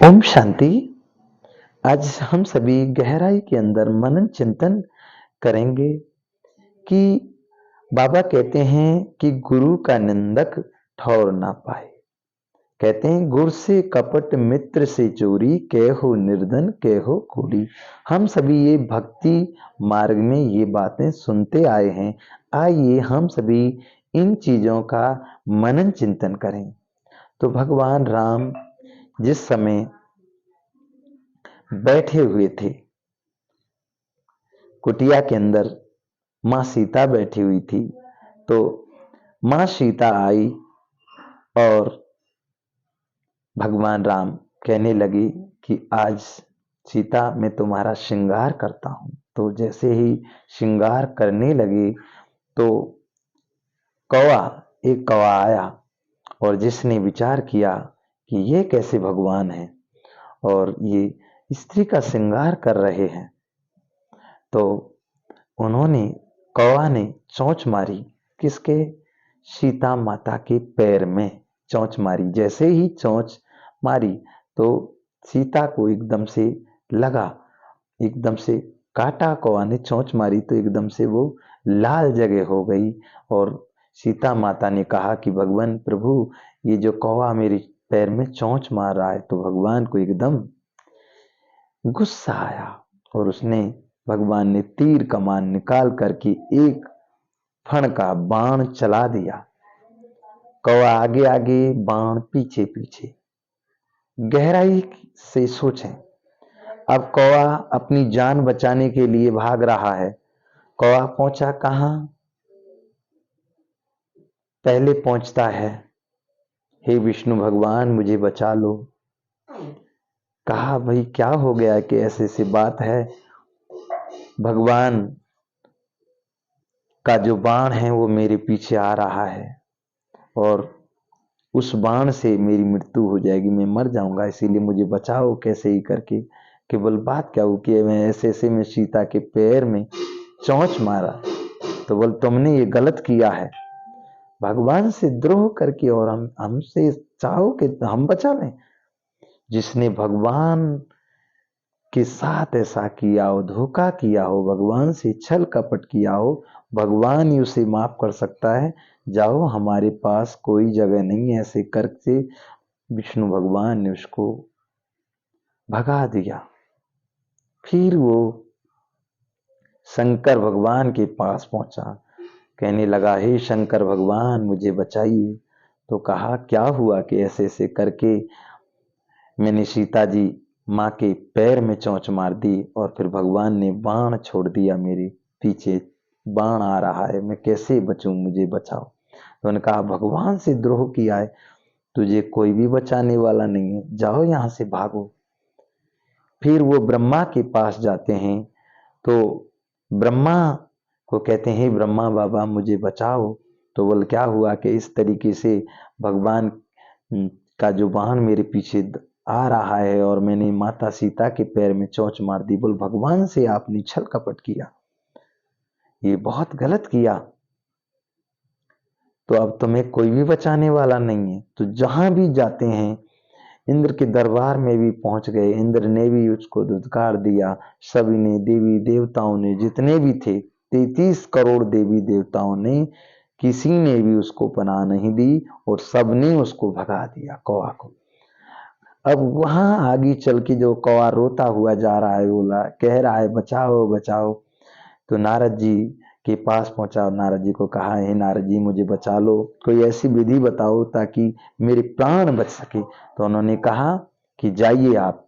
ओम शांति। आज हम सभी गहराई के अंदर मनन चिंतन करेंगे कि बाबा कहते हैं कि गुरु का निंदक ठौर ना पाए। कहते हैं गुर से कपट मित्र से चोरी, कहो निर्धन कहो कूड़ी। हम सभी ये भक्ति मार्ग में ये बातें सुनते आए हैं। आइए हम सभी इन चीजों का मनन चिंतन करें। तो भगवान राम जिस समय बैठे हुए थे कुटिया के अंदर, माँ सीता बैठी हुई थी, तो माँ सीता आई और भगवान राम कहने लगे कि आज सीता मैं तुम्हारा श्रृंगार करता हूं। तो जैसे ही श्रृंगार करने लगे तो एक कौवा आया और जिसने विचार किया कि ये कैसे भगवान है और ये स्त्री का श्रृंगार कर रहे हैं। तो कौवा ने चोंच मारी, किसके? सीता माता के पैर में चोंच मारी। जैसे ही चोंच मारी तो सीता को एकदम से लगा, एकदम से काटा। कौवा ने चोंच मारी तो एकदम से वो लाल जगह हो गई और सीता माता ने कहा कि भगवान प्रभु, ये जो कौवा मेरे पैर में चोंच मार रहा है। तो भगवान को एकदम गुस्सा आया और भगवान ने तीर कमान निकाल करके एक फण का बाण चला दिया। कौवा आगे आगे, बाण पीछे पीछे। गहराई से सोचें, अब कौवा अपनी जान बचाने के लिए भाग रहा है। कौवा पहुंचा कहां? पहले पहुंचता है, हे विष्णु भगवान मुझे बचा लो। कहा भाई क्या हो गया कि ऐसे ऐसी बात है। भगवान का जो बाण है वो मेरे पीछे आ रहा है और उस बाण से मेरी मृत्यु हो जाएगी, मैं मर जाऊंगा, इसीलिए मुझे बचाओ कैसे ही करके। केवल बात क्या हो कि मैं ऐसे ऐसे में सीता के पैर में चोंच मारा। तो बोल तुमने ये गलत किया है, भगवान से द्रोह करके, और हमसे चाहो कि हम बचा लें। जिसने भगवान के साथ ऐसा किया हो, धोखा किया हो, भगवान से छल कपट किया हो, भगवान ही उसे माफ कर सकता है। जाओ हमारे पास कोई जगह नहीं है। ऐसे करके विष्णु भगवान ने उसको भगा दिया। फिर वो शंकर भगवान के पास पहुंचा, कहने लगा हे शंकर भगवान मुझे बचाइए। तो कहा क्या हुआ कि ऐसे ऐसे करके मैंने सीता जी माँ के पैर में चोंच मार दी और फिर भगवान ने बाण छोड़ दिया, मेरे पीछे बाण आ रहा है, मैं कैसे बचूं, मुझे बचाओ। तो उन्होंने कहा भगवान से द्रोह किया है, तुझे कोई भी बचाने वाला नहीं है, जाओ यहां से भागो। फिर वो ब्रह्मा के पास जाते हैं तो ब्रह्मा को कहते हैं ब्रह्मा बाबा मुझे बचाओ। तो बोल क्या हुआ कि इस तरीके से भगवान का जो बाण मेरे पीछे आ रहा है और मैंने माता सीता के पैर में चोंच मार दी। बोल भगवान से आपने छल कपट किया, ये बहुत गलत किया, तो अब तुम्हें कोई भी बचाने वाला नहीं है। तो जहां भी जाते हैं, इंद्र के दरबार में भी पहुंच गए, इंद्र ने भी उसको धुतकार दिया। सभी ने, देवी देवताओं ने जितने भी थे, 33 करोड़ देवी देवताओं ने, किसी ने भी उसको पनाह नहीं दी और सबने उसको भगा दिया कौवा को। अब वहां आगे चल के जो कौवा रोता हुआ जा रहा है, बोला कह रहा है बचाओ बचाओ। तो नारद जी के पास पहुंचा, नारद जी को कहा हे नारद जी मुझे बचा लो, कोई ऐसी विधि बताओ ताकि मेरे प्राण बच सके। तो उन्होंने कहा कि जाइए आप,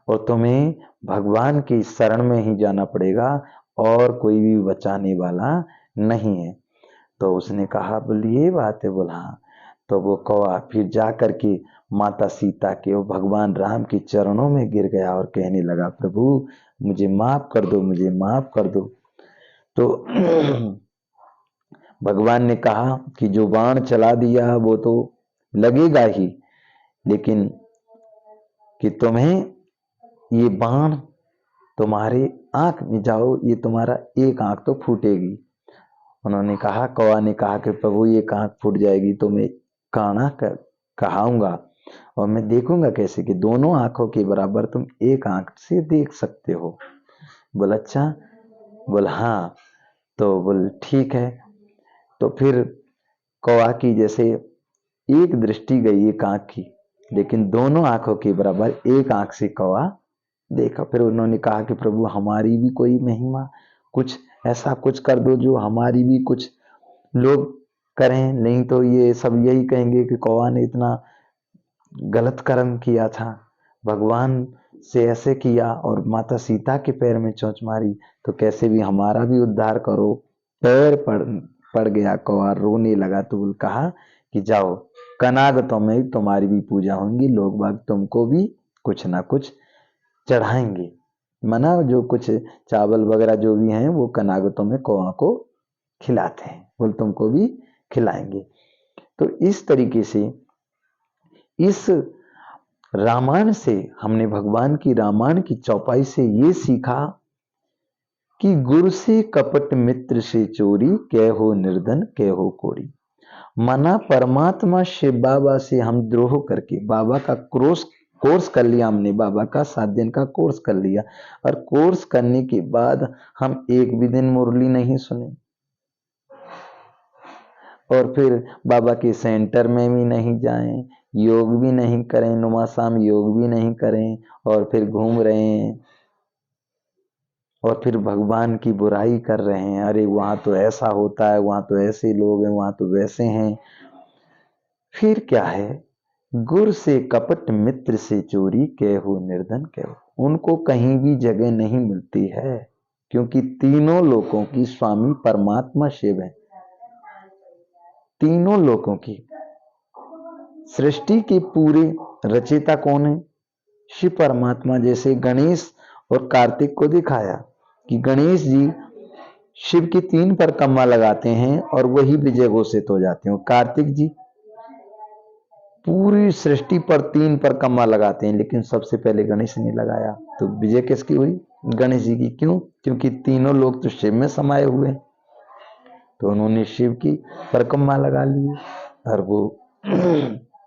और तुम्हें भगवान की शरण में ही जाना पड़ेगा और कोई भी बचाने वाला नहीं है। तो उसने कहा बोली ये बात है, बोला हाँ। तो वो कौवा फिर जा करके माता सीता के और भगवान राम के चरणों में गिर गया और कहने लगा प्रभु मुझे माफ कर दो, मुझे माफ कर दो। तो भगवान ने कहा कि जो बाण चला दिया वो तो लगेगा ही, लेकिन कि तुम्हें ये बाण तुम्हारे आंख में जाओ, ये तुम्हारा एक आंख तो फूटेगी। उन्होंने कहा, कौवा ने कहा कि प्रभु ये आंख फूट जाएगी तो मैं काना कहाऊंगा। और मैं देखूंगा कैसे कि दोनों आंखों के बराबर तुम एक आंख से देख सकते हो। बोला अच्छा। बोला हाँ। तो बोल ठीक है। तो फिर कौवा की जैसे एक दृष्टि गई एक आंख की, लेकिन दोनों आंखों के बराबर एक आंख से कौवा देखा। फिर उन्होंने कहा कि प्रभु हमारी भी कोई महिमा, कुछ ऐसा कुछ कर दो जो हमारी भी कुछ लोग करें, नहीं तो ये सब यही कहेंगे कि कौवा ने इतना गलत कर्म किया था, भगवान से ऐसे किया और माता सीता के पैर में चोंच मारी, तो कैसे भी हमारा भी उद्धार करो। पैर पड़ गया, कौवा रोने लगा। तो बोल कहा कि जाओ, कनागतों में तुम्हारी भी पूजा होंगी, लोग बाग तुमको भी कुछ ना कुछ चढ़ाएंगे। मना जो कुछ चावल वगैरह जो भी हैं वो कनागतों में कौवा को खिलाते हैं, बोल तुमको भी खिलाएंगे। तो इस तरीके से इस रामायण से हमने भगवान की रामायण की चौपाई से ये सीखा कि गुरु से कपट मित्र से चोरी, कै हो निर्धन कै हो कोरी। मना परमात्मा शिव बाबा से हम द्रोह करके बाबा का कोर्स कर लिया हमने, बाबा का 7 दिन का कोर्स कर लिया, और कोर्स करने के बाद हम एक भी दिन मुरली नहीं सुने, और फिर बाबा के सेंटर में भी नहीं जाएं, योग भी नहीं करें, नुमासाम योग भी नहीं करें, और फिर घूम रहे हैं और फिर भगवान की बुराई कर रहे हैं। अरे वहां तो ऐसा होता है, वहां तो ऐसे लोग हैं, वहां तो वैसे हैं। फिर क्या है, गुर से कपट मित्र से चोरी, कै हो निर्धन कै हो। उनको कहीं भी जगह नहीं मिलती है, क्योंकि तीनों लोकों की स्वामी परमात्मा शिव है। तीनों लोकों की सृष्टि के पूरे रचयिता कौन है? शिव परमात्मा। जैसे गणेश और कार्तिक को दिखाया कि गणेश जी शिव की 3 परिक्रमा लगाते हैं और वही विजय घोषित हो जाते हैं। कार्तिक जी पूरी सृष्टि पर 3 परिक्रमा लगाते हैं, लेकिन सबसे पहले गणेश ने लगाया, तो विजय किसकी हुई? गणेश जी की। क्यों? क्योंकि तीनों लोग तो शिव में समाये हुए, तो उन्होंने शिव की परिक्रमा लगा ली और वो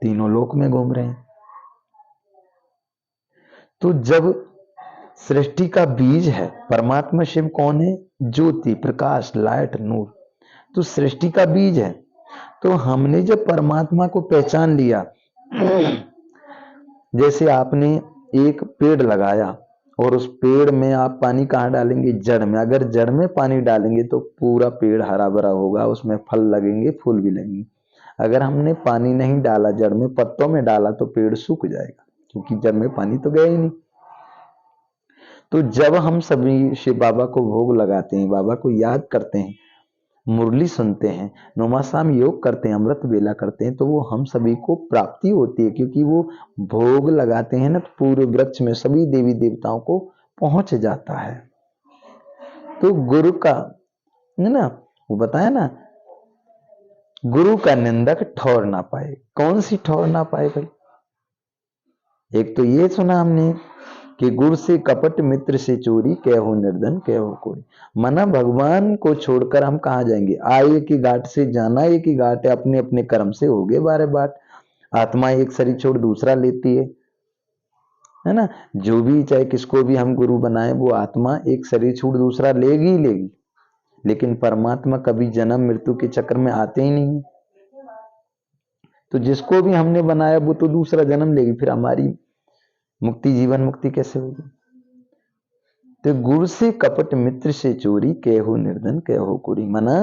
तीनों लोक में घूम रहे हैं। तो जब सृष्टि का बीज है परमात्मा शिव, कौन है? ज्योति, प्रकाश, लाइट, नूर। तो सृष्टि का बीज है। तो हमने जब परमात्मा को पहचान लिया, जैसे आपने एक पेड़ लगाया और उस पेड़ में आप पानी कहाँ डालेंगे? जड़ में। अगर जड़ में पानी डालेंगे तो पूरा पेड़ हरा भरा होगा, उसमें फल लगेंगे, फूल भी लगेंगे। अगर हमने पानी नहीं डाला, जड़ में पत्तों में डाला, तो पेड़ सूख जाएगा, क्योंकि जड़ में पानी तो गया ही नहीं। तो जब हम सभी शिव बाबा को भोग लगाते हैं, बाबा को याद करते हैं, मुरली सुनते हैं, नौमासाम योग करते हैं, अमृत बेला करते हैं, तो वो हम सभी को प्राप्ति होती है, क्योंकि वो भोग लगाते हैं ना, तो पूरे वृक्ष में सभी देवी देवताओं को पहुंच जाता है। तो गुरु का ना, वो बताया ना, गुरु का निंदक ठौर ना पाए। कौन सी ठौर ना पाए भाई? एक तो ये सुना हमने कि गुरु से कपट मित्र से चोरी, कै हो निर्धन कै हो कोरी। मना भगवान को छोड़कर हम कहाँ जाएंगे? आए की घाट से जाना एक ही घाट है, अपने अपने कर्म से हो गए 12 बाट। आत्मा एक शरीर छोड़ दूसरा लेती है ना। जो भी चाहे किसको भी हम गुरु बनाए, वो आत्मा एक शरीर छोड़ दूसरा लेगी ही लेगी, लेकिन परमात्मा कभी जन्म मृत्यु के चक्कर में आते ही नहीं। तो जिसको भी हमने बनाया वो तो दूसरा जन्म लेगी, फिर हमारी मुक्ति, जीवन मुक्ति कैसे होगी? तो गुरु से कपट मित्र से चोरी, कै हो निर्धन कै हो कोरी। मना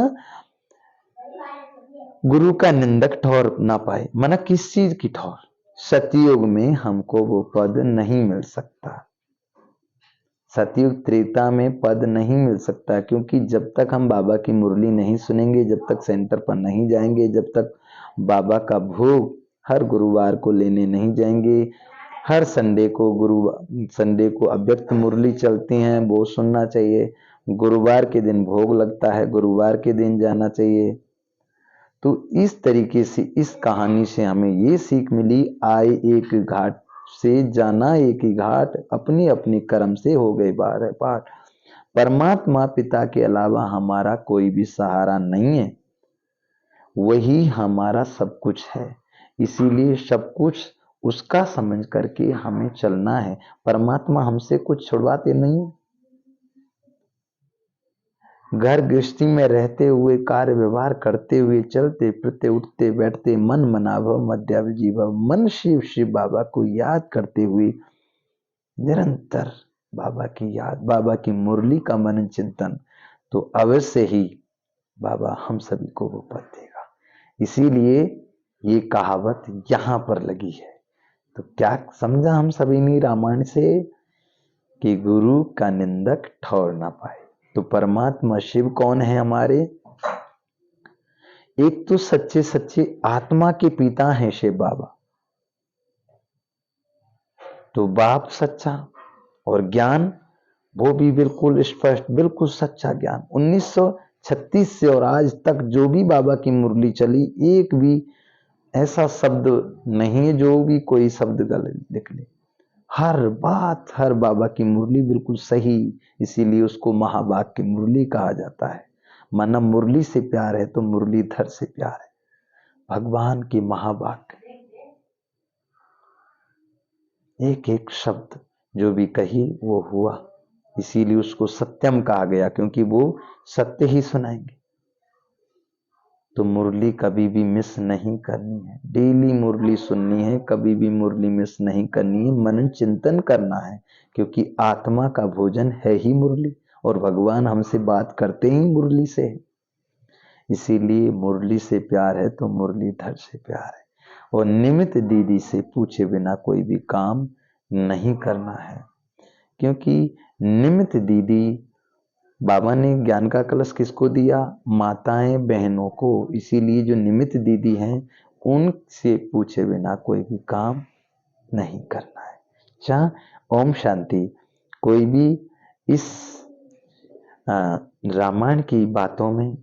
गुरु का निंदक ठौर ना पाए। मना किस चीज की ठौर? सतयुग में हमको वो पद नहीं मिल सकता, सतयुग त्रेता में पद नहीं मिल सकता, क्योंकि जब तक हम बाबा की मुरली नहीं सुनेंगे, जब तक सेंटर पर नहीं जाएंगे, जब तक बाबा का भोग हर गुरुवार को लेने नहीं जाएंगे, हर संडे को अव्यक्त मुरली चलती हैं, वो सुनना चाहिए। गुरुवार के दिन भोग लगता है, गुरुवार के दिन जाना चाहिए। तो इस तरीके से इस कहानी से हमें ये सीख मिली, आए एक घाट से जाना एक ही घाट, अपनी अपनी कर्म से हो गए 12 पाठ। परमात्मा पिता के अलावा हमारा कोई भी सहारा नहीं है, वही हमारा सब कुछ है। इसीलिए सब कुछ उसका समझ करके हमें चलना है। परमात्मा हमसे कुछ छुड़वाते नहीं। घर गृहस्थी में रहते हुए, कार्य व्यवहार करते हुए, चलते फिरते, उठते बैठते, मन मनाभव मध्याजीव, मन शिव शिव बाबा को याद करते हुए निरंतर बाबा की याद, बाबा की मुरली का मनन चिंतन, तो अवश्य ही बाबा हम सभी को वो पद देगा। इसीलिए ये कहावत यहां पर लगी है। तो क्या समझा हम सभी ने रामायण से कि गुरु का निंदक ठौर ना पाए। तो परमात्मा शिव कौन है हमारे? एक तो सच्चे सच्चे आत्मा के पिता हैं शिव बाबा, तो बाप सच्चा, और ज्ञान वो भी बिल्कुल स्पष्ट, बिल्कुल सच्चा ज्ञान। 1936 से और आज तक जो भी बाबा की मुरली चली, एक भी ऐसा शब्द नहीं है जो भी कोई शब्द गलत निकले। हर बात, हर बाबा की मुरली बिल्कुल सही, इसीलिए उसको महाभाग की मुरली कहा जाता है। माना मुरली से प्यार है तो मुरलीधर से प्यार है, भगवान की महाभाग। एक एक शब्द जो भी कही वो हुआ, इसीलिए उसको सत्यम कहा गया, क्योंकि वो सत्य ही सुनाएंगे। तो मुरली कभी भी मिस नहीं करनी है, डेली मुरली सुननी है, कभी भी मुरली मिस नहीं करनी है, मनन चिंतन करना है, क्योंकि आत्मा का भोजन है ही मुरली, और भगवान हमसे बात करते ही मुरली से है। इसीलिए मुरली से प्यार है तो मुरलीधर से प्यार है, और निमित दीदी से पूछे बिना कोई भी काम नहीं करना है, क्योंकि निमित दीदी, बाबा ने ज्ञान का कलश किसको दिया? माताएं बहनों को। इसीलिए जो निमित्त दीदी हैं उनसे पूछे बिना कोई भी काम नहीं करना है। अच्छा, ओम शांति। कोई भी इस रामायण की बातों में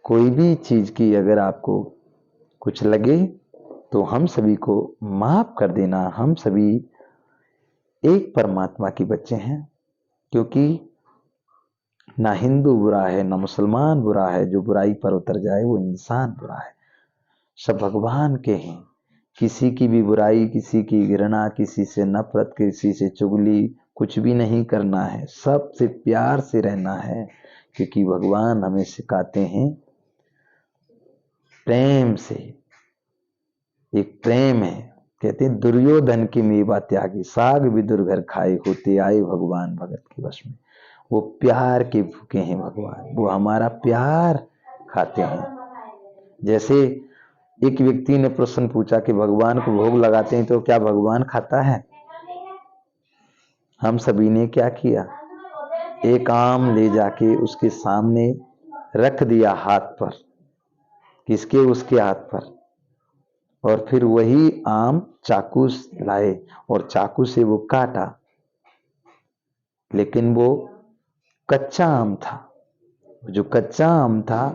कोई भी चीज की अगर आपको कुछ लगे तो हम सभी को माफ कर देना। हम सभी एक परमात्मा के बच्चे हैं, क्योंकि ना हिंदू बुरा है ना मुसलमान बुरा है, जो बुराई पर उतर जाए वो इंसान बुरा है। सब भगवान के हैं। किसी की भी बुराई, किसी की घृणा, किसी से नफरत, किसी से चुगली कुछ भी नहीं करना है, सबसे प्यार से रहना है, क्योंकि भगवान हमें सिखाते हैं प्रेम से। एक प्रेम है, कहते हैं दुर्योधन की मेवा त्यागी, साग विदुर घर खाए, होते आए भगवान भगत के वश में। वो प्यार के भूखे हैं भगवान, वो हमारा प्यार खाते हैं। जैसे एक व्यक्ति ने प्रश्न पूछा कि भगवान को भोग लगाते हैं तो क्या भगवान खाता है? हम सभी ने क्या किया? एक आम ले जाके उसके सामने रख दिया हाथ पर, किसके? उसके हाथ पर, और फिर वही आम चाकू लाए और चाकू से वो काटा, लेकिन वो कच्चा आम था। जो कच्चा आम था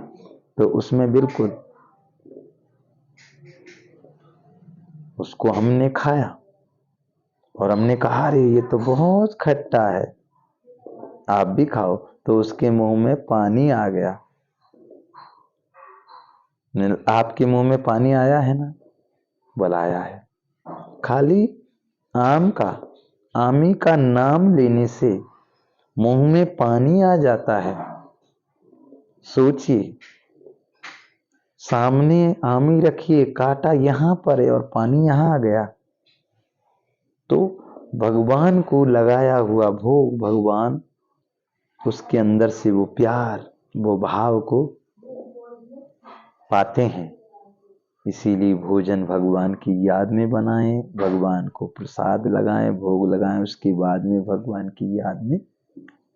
तो उसमें बिल्कुल, उसको हमने खाया और हमने कहा अरे ये तो बहुत खट्टा है, आप भी खाओ। तो उसके मुंह में पानी आ गया। आपके मुंह में पानी आया है ना? बुलाया है। खाली आम का, आमी का नाम लेने से मुंह में पानी आ जाता है। सोचिए, सामने आमी रखिए, काटा यहां पर है और पानी यहां आ गया। तो भगवान को लगाया हुआ भोग, भगवान उसके अंदर से वो प्यार, वो भाव को पाते हैं। इसीलिए भोजन भगवान की याद में बनाएं, भगवान को प्रसाद लगाएं, भोग लगाएं, उसके बाद में भगवान की याद में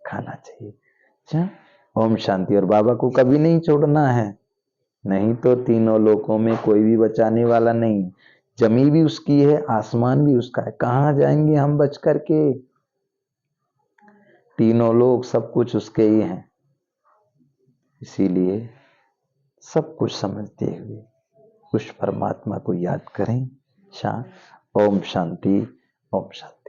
खाना चाहिए। अच्छा, ओम शांति। और बाबा को कभी नहीं छोड़ना है, नहीं तो तीनों लोकों में कोई भी बचाने वाला नहीं। जमी भी उसकी है, आसमान भी उसका है, कहां जाएंगे हम बच करके? तीनों लोग सब कुछ उसके ही हैं। इसीलिए सब कुछ समझते हुए उस परमात्मा को याद करें। ओम शांति, ओम शांति।